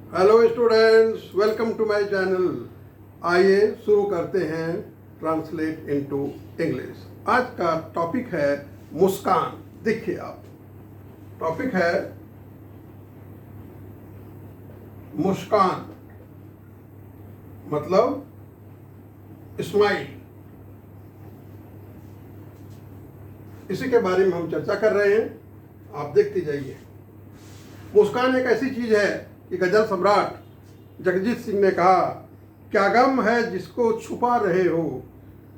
Hello students, welcome to my channel. आइए शुरू करते हैं ट्रांसलेट इनटू इंग्लिश। आज का टॉपिक है मुस्कान। देखिए आप, टॉपिक है मुस्कान, मतलब स्माइल। इसी के बारे में हम चर्चा कर रहे हैं, आप देखते जाइए। मुस्कान एक ऐसी चीज है कि गजल सम्राट जगजीत सिंह ने कहा, क्या गम है जिसको छुपा रहे हो,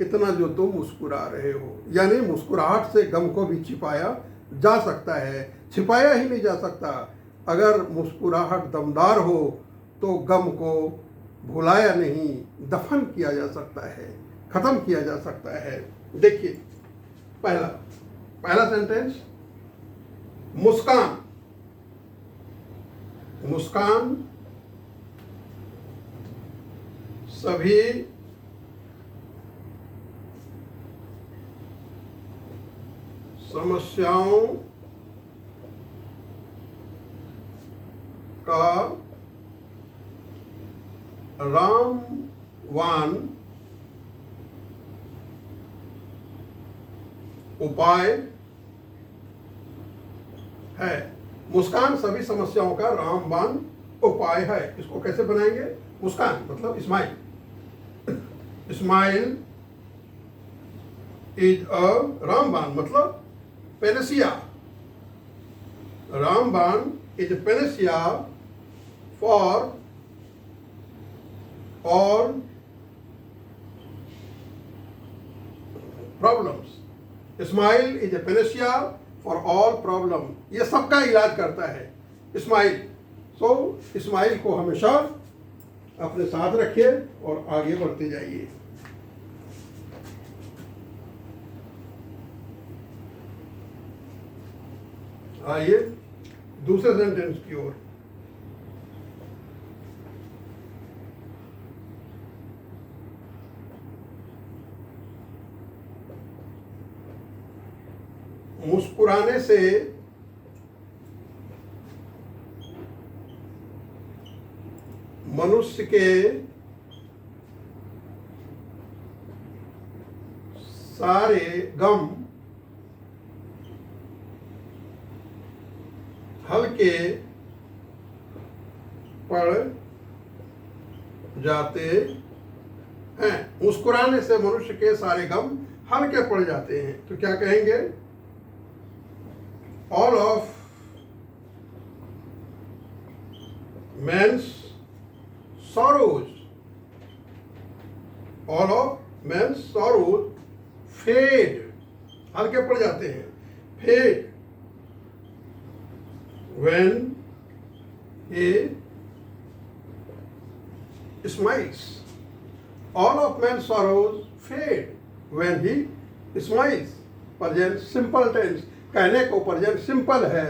इतना जो तुम मुस्कुरा रहे हो। यानी मुस्कुराहट से गम को भी छिपाया जा सकता है, छिपाया ही नहीं जा सकता। अगर मुस्कुराहट दमदार हो तो गम को भुलाया नहीं, दफन किया जा सकता है, खत्म किया जा सकता है। देखिए, पहला सेंटेंस, मुस्कान। मुस्कान सभी समस्याओं का रामबाण उपाय है। मुस्कान सभी समस्याओं का रामबाण उपाय है। इसको कैसे बनाएंगे? मुस्कान मतलब स्माइल। स्माइल इज अ रामबाण मतलब पेनेसिया। रामबाण is Panacea for all problems. Smile is a Panacea for all problem. ये सबका इलाज करता है स्माइल। सो स्माइल को हमेशा अपने साथ रखिए और आगे बढ़ते जाइए। आइए दूसरे सेंटेंस की ओर। मुस्कुराने से मनुष्य के सारे गम हल्के पड़ जाते हैं। मुस्कुराने से मनुष्य के सारे गम हल्के पड़ जाते हैं। तो क्या कहेंगे? All of man's sorrows, all of man's sorrows fade, हल्के पड़ जाते हैं, fade when he smiles. All of man's sorrows fade when he smiles. Present simple tense, कहने को प्रेजेंट सिंपल है,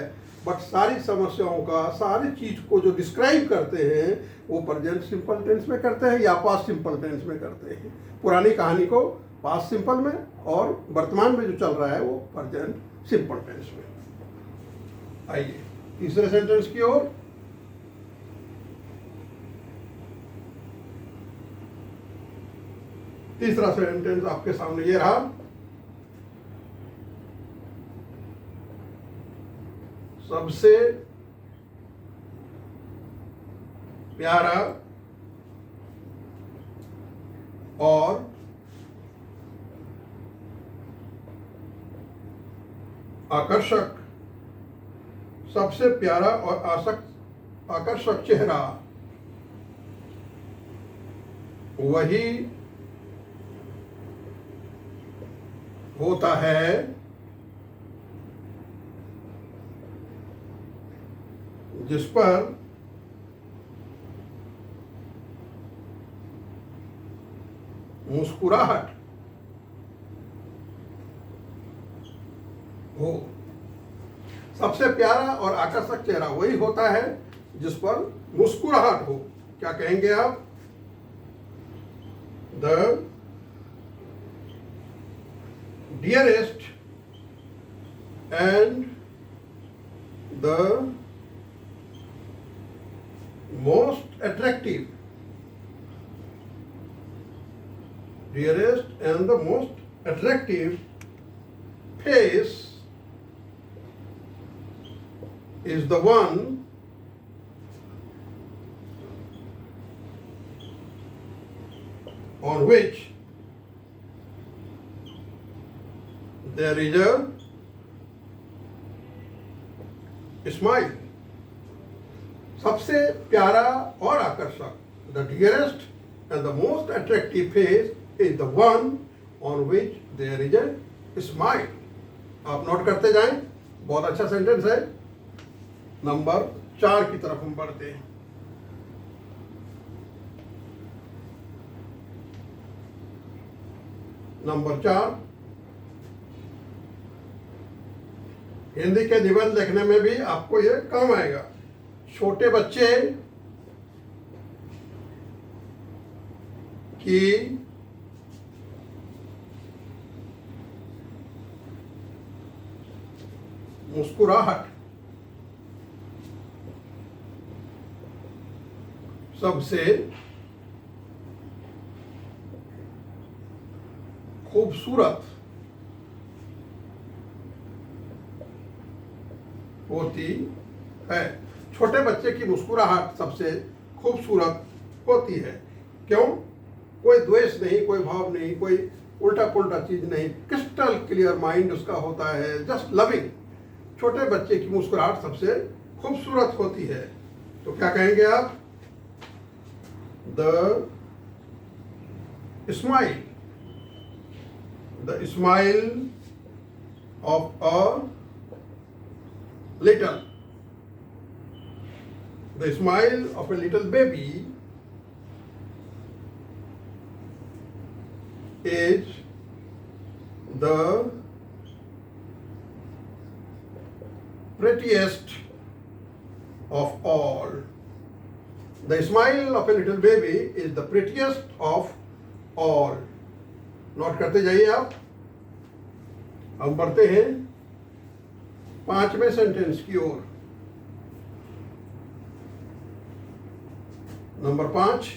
बट सारी समस्याओं का, सारी चीज को जो डिस्क्राइब करते हैं वो प्रेजेंट सिंपल टेंस में करते हैं या पास्ट सिंपल टेंस में करते हैं। पुरानी कहानी को पास्ट सिंपल में और वर्तमान में जो चल रहा है वो प्रेजेंट सिंपल टेंस में। आइए तीसरे सेंटेंस की ओर। तीसरा सेंटेंस आपके सामने ये रहा, सबसे प्यारा और आकर्षक, सबसे प्यारा और आकर्षक चेहरा वही होता है जिस पर मुस्कुराहट हो। सबसे प्यारा और आकर्षक चेहरा वही होता है जिस पर मुस्कुराहट हो। क्या कहेंगे आप? The dearest and the most attractive, dearest and the most attractive face is the one on which there is a smile. सबसे प्यारा और आकर्षक, the dearest and the most attractive face is the one on which there is a smile. आप note करते जाएं, बहुत अच्छा sentence है। नंबर 4 की तरफ हम बढ़ते हैं। नंबर 4, हिंदी के निबंध लिखने में भी आपको ये काम आएगा। छोटे बच्चे की मुस्कुराहट सबसे खूबसूरत होती है। छोटे बच्चे की मुस्कुराहट सबसे खूबसूरत होती है। क्यों? कोई द्वेष नहीं, कोई भाव नहीं, कोई उल्टा पुल्टा चीज नहीं, क्रिस्टल क्लियर माइंड उसका होता है, जस्ट लविंग। छोटे बच्चे की मुस्कुराहट सबसे खूबसूरत होती है। तो क्या कहेंगे आप? The smile, the smile of a little, the smile of a little baby is the prettiest of all. The smile of a little baby is the prettiest of all. Note करते जाइए आप। हम बढ़ते हैं 5वें सेंटेंस की ओर। Number 5,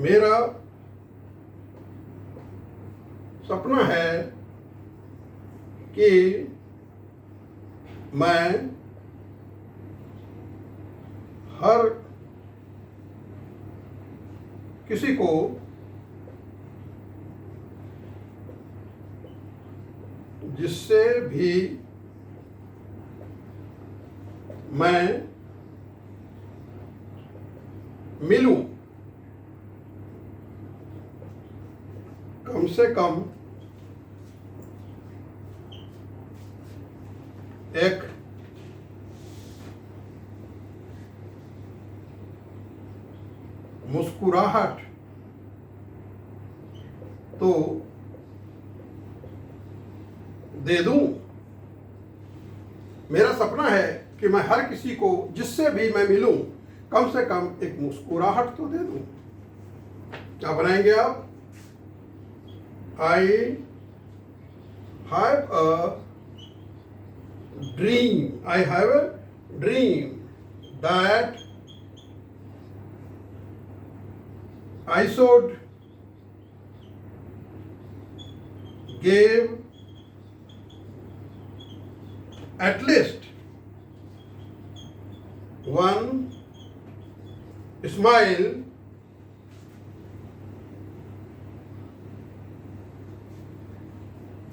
मेरा सपना है कि मैं हर किसी को जिससे भी मैं मिलूं कम से कम एक मुस्कुराहट तो दे दूं। मेरा सपना है कि मैं हर किसी को जिससे भी मैं मिलूं कम से कम एक मुस्कुराहट तो दे दूं। क्या बनाएंगे आप? I have a dream, I have a dream that I should give at least one smile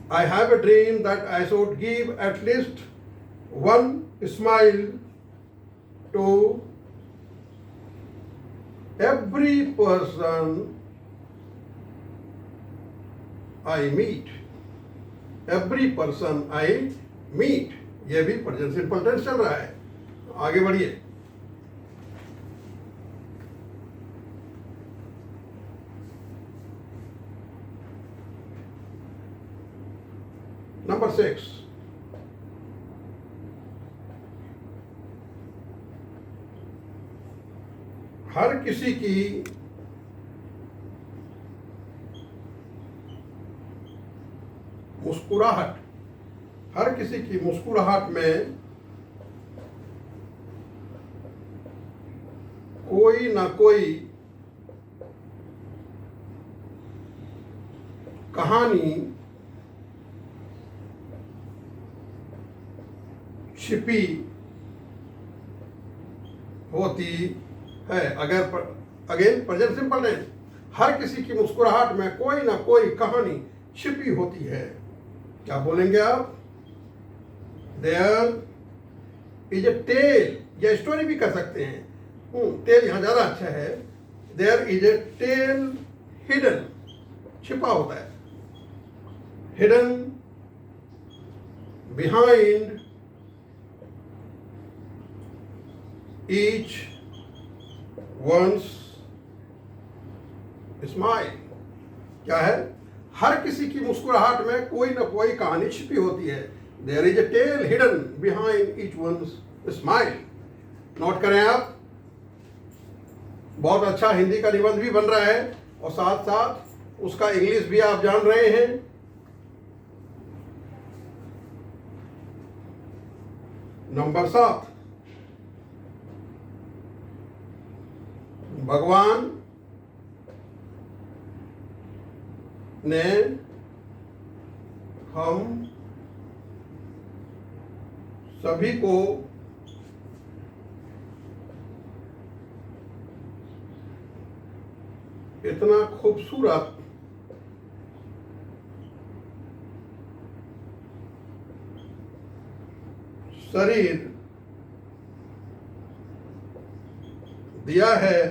I have a dream that I should give at least one smile to every person I meet. Every person I meet. ये भी present simple tense चल रहा है। आगे बढ़िए। Number 6, हर किसी की मुस्कुराहट, हर किसी की मुस्कुराहट में कोई ना कोई कहानी छिपी होती है। अगेन प्रेजेंट सिंपल टेंस, हर किसी की मुस्कुराहट में कोई ना कोई कहानी छिपी होती है। क्या बोलेंगे आप? देयर इज ए टेल, या स्टोरी भी कर सकते हैं, टेल यहां ज्यादा अच्छा है। There is a tale hidden, छिपा होता है, hidden behind each one's smile. क्या है? हर किसी की मुस्कुराहट में कोई ना कोई कहानी छिपी होती है। There is a tale hidden behind each one's smile. Note करें आप, बहुत अच्छा हिंदी का निबंध भी बन रहा है और साथ साथ उसका इंग्लिश भी आप जान रहे हैं। नंबर 7, भगवान ने हम सभी को इतना खूबसूरत शरीर दिया है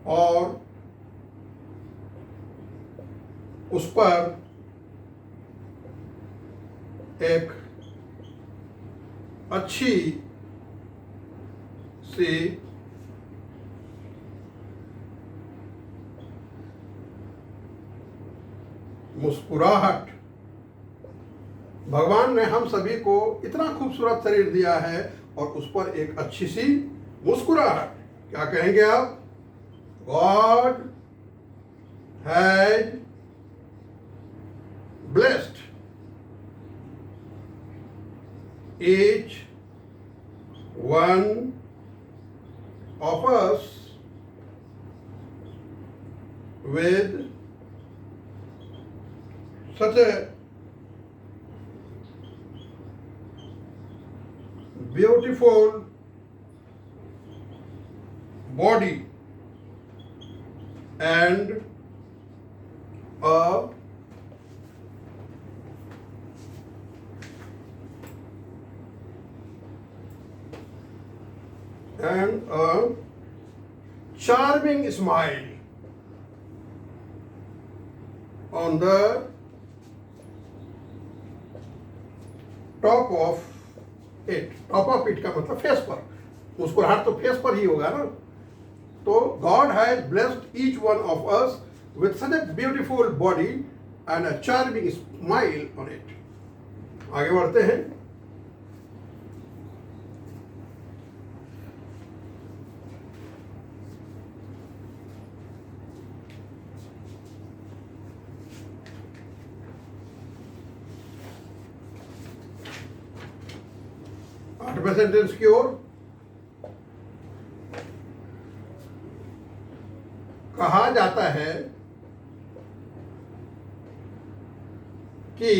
और उस पर एक अच्छी सी मुस्कुराहट, भगवान ने हम सभी को इतना खूबसूरत शरीर दिया है और उस पर एक अच्छी सी मुस्कुराहट। क्या कहेंगे आप? God had blessed each one of us with such a beautiful body and a charming smile on the top of it। Top of it का मतलब फेस पर, मुस्कुराहट तो फेस पर ही होगा ना। तो God has blessed each one of us with such a beautiful body and a charming smile on it। आगे बढ़ते हैं। आठवें सेंटेंस की ओर। कहा जाता है कि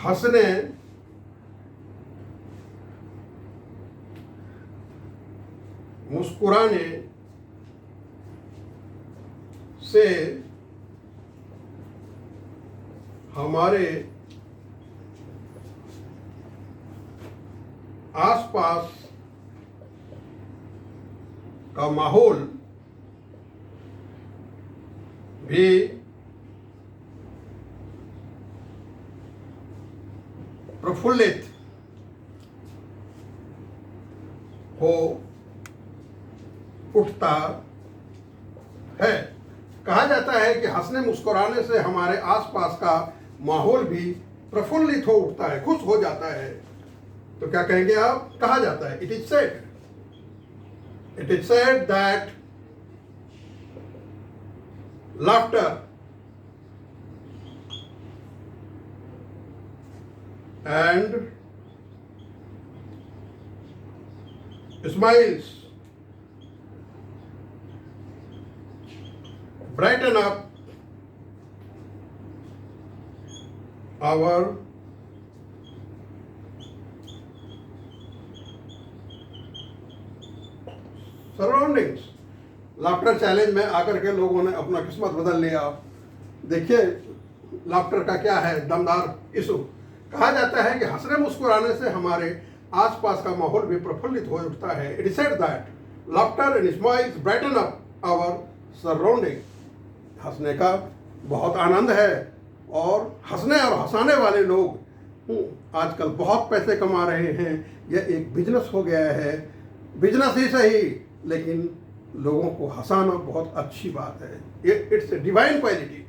हंसने मुस्कुराने से हमारे आसपास का माहौल भी प्रफुल्लित हो उठता है। कहा जाता है कि हंसने मुस्कुराने से हमारे आसपास का माहौल भी प्रफुल्लित हो उठता है, खुश हो जाता है। तो क्या कहेंगे आप? कहा जाता है, it is said that laughter and smiles brighten up our surroundings. Laughter challenge में आकर के लोगों ने अपना किस्मत बदल लिया। देखिए लाफ्टर का क्या है दमदार इशू। कहा जाता है कि हंसने मुस्कुराने से हमारे आसपास का माहौल भी प्रफुल्लित हो उठता है। It is said that laughter and smiles brighten up our surrounding. हंसने का बहुत आनंद है और हंसने और हंसाने वाले लोग आजकल बहुत पैसे कमा रहे हैं। यह एक बिजनेस हो गया है। बिजनेस ही सही लेकिन लोगों को हंसाना बहुत अच्छी बात है। It's a divine quality.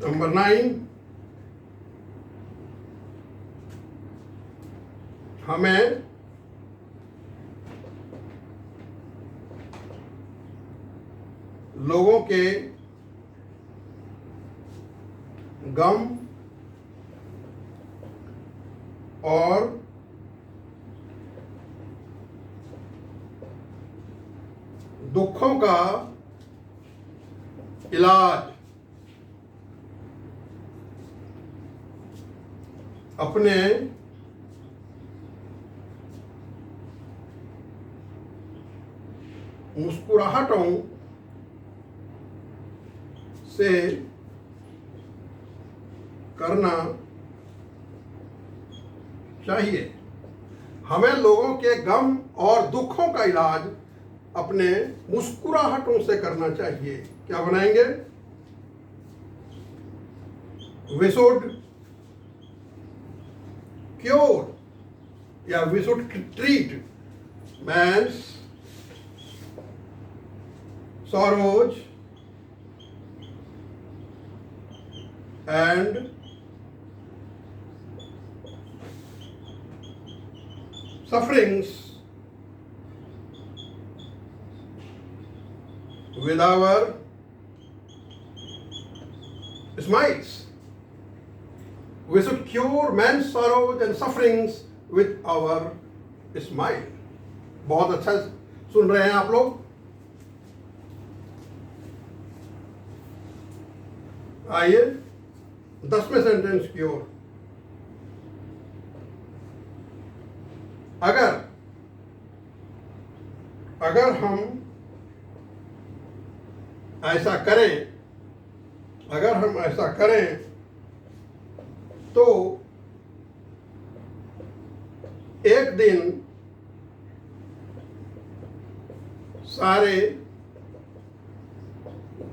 Number 9, हमें लोगों के गम और दुखों का इलाज अपने मुस्कुराहटों से करना चाहिए। हमें लोगों के गम और दुखों का इलाज अपने मुस्कुराहटों से करना चाहिए। क्या बनाएंगे? वी शुड क्योर या we should treat man's sorrows and sufferings with our smiles. We should cure man's sorrows and sufferings with our smile. बहुत अच्छा सुन रहे हैं आप लोग। आइए 10वें सेंटेंस की ओर। अगर हम ऐसा करें तो एक दिन सारे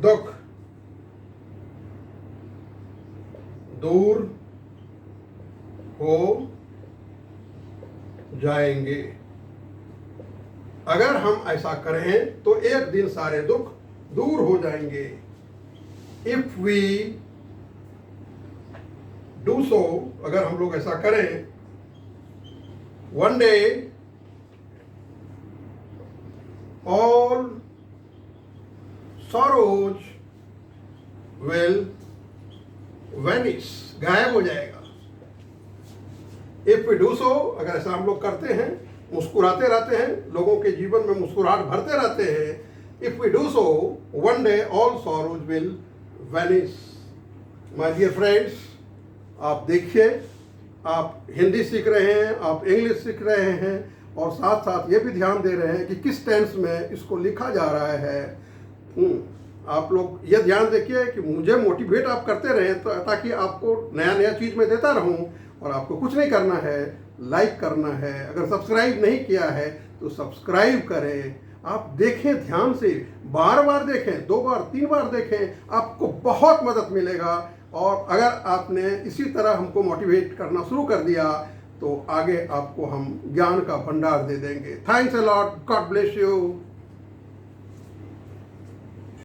दुख दूर हो जाएंगे। अगर हम ऐसा करें तो एक दिन सारे दुख दूर हो जाएंगे। इफ वी डू सो, अगर हम लोग ऐसा करें, one day all sorrows will vanish, गायब हो जाएगा। इफ वी डू सो, अगर ऐसा हम लोग करते हैं, मुस्कुराते रहते हैं, लोगों के जीवन में मुस्कुराहट भरते रहते हैं, if we do so one day all sorrows will vanish. My dear friends, आप देखिए, आप हिंदी सीख रहे हैं, आप इंग्लिश सीख रहे हैं और साथ साथ ये भी ध्यान दे रहे हैं कि किस टेंस में इसको लिखा जा रहा है। आप लोग ये ध्यान देखिए कि मुझे मोटिवेट आप करते रहें ताकि आपको नया नया चीज़ मैं देता रहूं। और आपको कुछ नहीं करना है, लाइक करना है। अगर सब्सक्राइब नहीं किया है तो सब्सक्राइब करें। आप देखें ध्यान से, बार बार देखें, 2 बार 3 बार देखें, आपको बहुत मदद मिलेगा। और अगर आपने इसी तरह हमको मोटिवेट करना शुरू कर दिया तो आगे आपको हम ज्ञान का भंडार दे देंगे। Thanks a lot, God bless you.